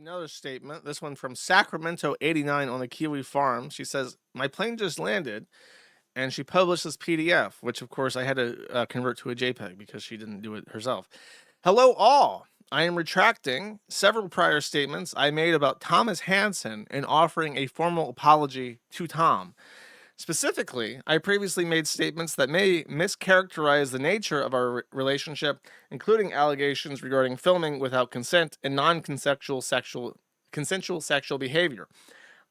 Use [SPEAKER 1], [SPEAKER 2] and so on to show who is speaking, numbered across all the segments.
[SPEAKER 1] Another statement, this one from Sacramento 89 on the Kiwi farm. She says, "My plane just landed," and she published this PDF, which of course I had to convert to a JPEG because she didn't do it herself. "Hello, all. I am retracting several prior statements I made about Thomas Hansen and offering a formal apology to Tom. Specifically, I previously made statements that may mischaracterize the nature of our relationship, including allegations regarding filming without consent and non-consensual consensual sexual behavior.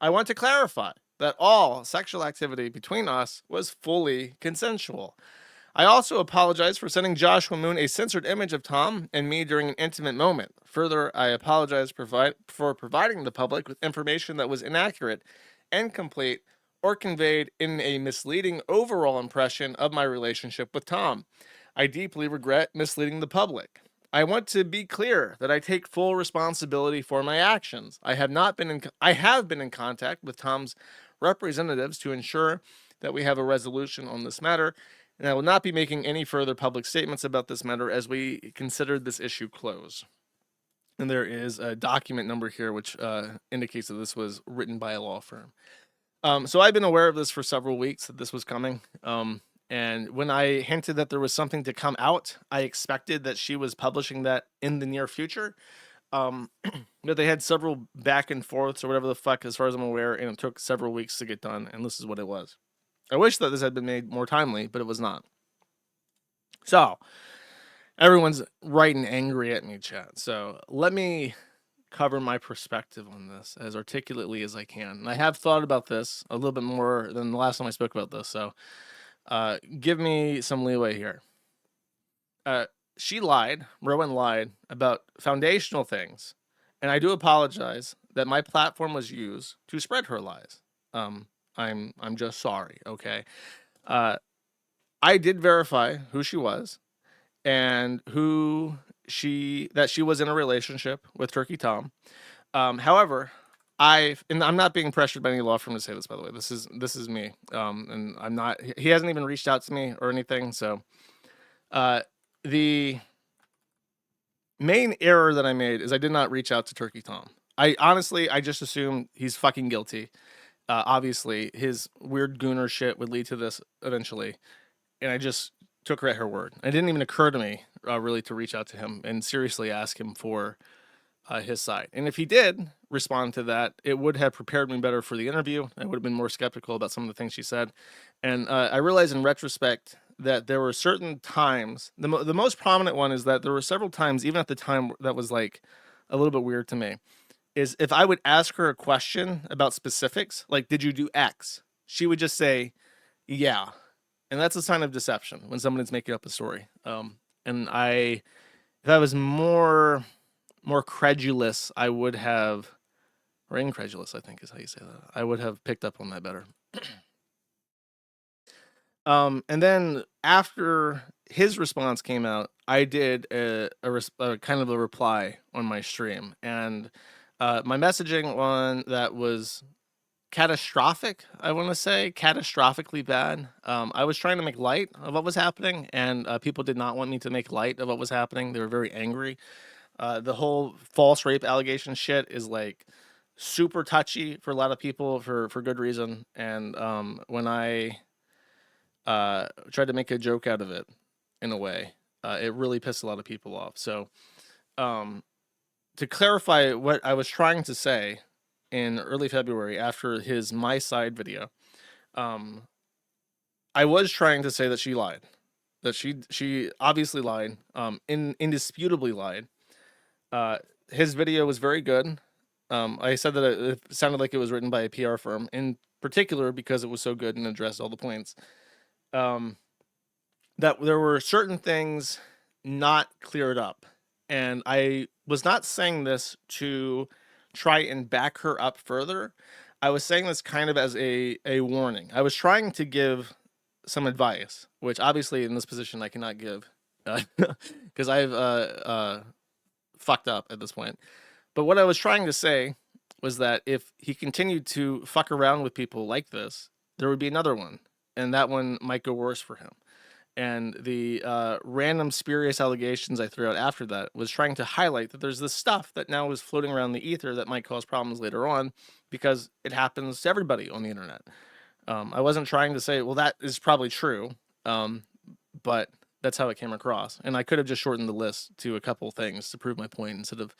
[SPEAKER 1] I want to clarify that all sexual activity between us was fully consensual. I also apologize for sending Joshua Moon a censored image of Tom and me during an intimate moment. Further, I apologize for providing the public with information that was inaccurate, incomplete, or conveyed in a misleading overall impression of my relationship with Tom. I deeply regret misleading the public. I want to be clear that I take full responsibility for my actions. I have been in contact with Tom's representatives to ensure that we have a resolution on this matter, and I will not be making any further public statements about this matter as we consider this issue closed." And there is a document number here which indicates that this was written by a law firm. So I've been aware of this for several weeks that this was coming. And when I hinted that there was something to come out, I expected that she was publishing that in the near future. But they had several back and forths or whatever the fuck, as far as I'm aware, and it took several weeks to get done. And this is what it was. I wish that this had been made more timely, but it was not. So everyone's writing angry at me, chat. So let me cover my perspective on this as articulately as I can. And I have thought about this a little bit more than the last time I spoke about this. So give me some leeway here. She lied. Rowan lied about foundational things. And I do apologize that my platform was used to spread her lies. I'm just sorry, okay? I did verify who she was and she was in a relationship with Turkey Tom. However, I'm not being pressured by any law firm to say this, by the way. This is me. And I'm not. He hasn't even reached out to me or anything. So, the main error that I made is I did not reach out to Turkey Tom. I just assumed he's fucking guilty. Obviously, his weird gooner shit would lead to this eventually, and I just took her at her word. It didn't even occur to me really to reach out to him and seriously ask him for his side. And if he did respond to that, it would have prepared me better for the interview. I would have been more skeptical about some of the things she said. And I realized in retrospect that there were certain times, the most prominent one is that there were several times, even at the time, that was like a little bit weird to me, is if I would ask her a question about specifics, like, did you do X? She would just say, yeah. And that's a sign of deception when someone is making up a story. And if I was more credulous, I would have, or incredulous, I think is how you say that. I would have picked up on that better. And then after his response came out, I did a kind of a reply on my stream, and my messaging one that was catastrophic, I want to say, catastrophically bad. I was trying to make light of what was happening, and people did not want me to make light of what was happening. They were very angry. The whole false rape allegation shit is like super touchy for a lot of people for good reason. And when I tried to make a joke out of it in a way, it really pissed a lot of people off. So to clarify what I was trying to say in early February after his My Side video, I was trying to say that she lied, that she obviously lied, indisputably lied. His video was very good. I said that it sounded like it was written by a PR firm, in particular because it was so good and addressed all the points. That there were certain things not cleared up, and I was not saying this to try and back her up further. I was saying this kind of as a warning. I was trying to give some advice, which obviously in this position I cannot give because I've fucked up at this point. But what I was trying to say was that if he continued to fuck around with people like this, there would be another one, and that one might go worse for him. And the random spurious allegations I threw out after that was trying to highlight that there's this stuff that now is floating around the ether that might cause problems later on because it happens to everybody on the internet. I wasn't trying to say, well, that is probably true, but that's how it came across. And I could have just shortened the list to a couple things to prove my point instead of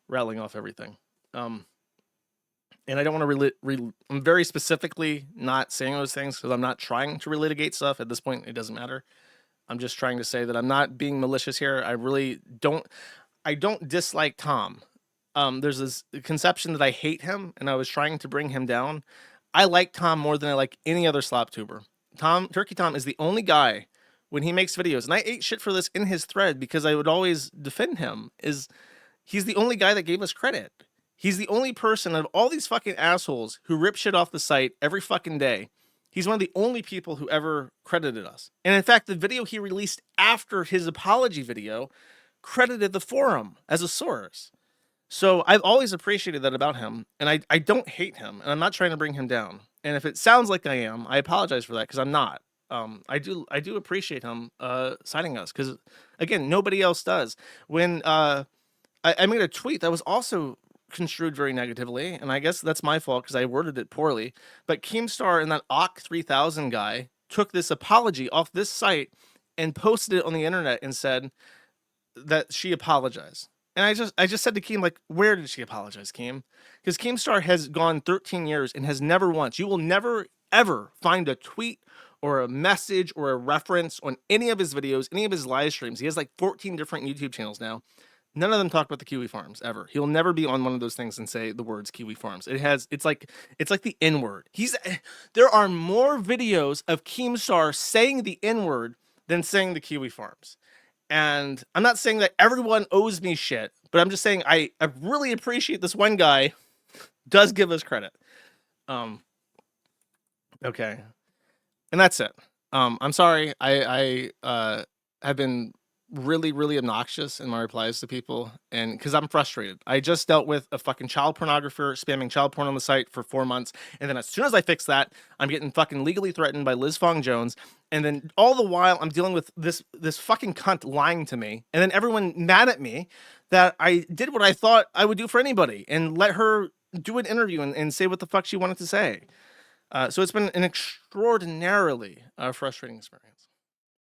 [SPEAKER 1] rattling off everything. And I don't want to I'm very specifically not saying those things because I'm not trying to relitigate stuff. At this point, it doesn't matter. I'm just trying to say that I'm not being malicious here. I don't dislike Tom. There's this conception that I hate him and I was trying to bring him down. I like Tom more than I like any other slop tuber. Turkey Tom is the only guy when he makes videos, and I ate shit for this in his thread because I would always defend him, he's the only guy that gave us credit. He's the only person of all these fucking assholes who rip shit off the site every fucking day. He's one of the only people who ever credited us. And in fact, the video he released after his apology video credited the forum as a source. So I've always appreciated that about him, and I don't hate him, and I'm not trying to bring him down. And if it sounds like I am, I apologize for that because I'm not. I do appreciate him citing us because, again, nobody else does. When I made a tweet that was also construed very negatively, and I guess that's my fault because I worded it poorly, but Keemstar and that Ock 3000 guy took this apology off this site and posted it on the internet and said that she apologized. And I just said to Keem, like, where did she apologize, Keem? Because Keemstar has gone 13 years and has never once, you will never, ever find a tweet or a message or a reference on any of his videos, any of his live streams. He has like 14 different YouTube channels now. None of them talk about the Kiwi Farms ever. He'll never be on one of those things and say the words Kiwi Farms. It's like the N-word. There are more videos of Keemstar saying the N-word than saying the Kiwi Farms. And I'm not saying that everyone owes me shit, but I'm just saying I really appreciate this one guy does give us credit. Okay. And that's it. I'm sorry. I have been really, really obnoxious in my replies to people, and because I'm frustrated. I just dealt with a fucking child pornographer spamming child porn on the site for 4 months, and then as soon as I fix that, I'm getting fucking legally threatened by Liz Fong Jones, and then all the while I'm dealing with this fucking cunt lying to me, and then everyone mad at me that I did what I thought I would do for anybody and let her do an interview and say what the fuck she wanted to say. So it's been an extraordinarily frustrating experience.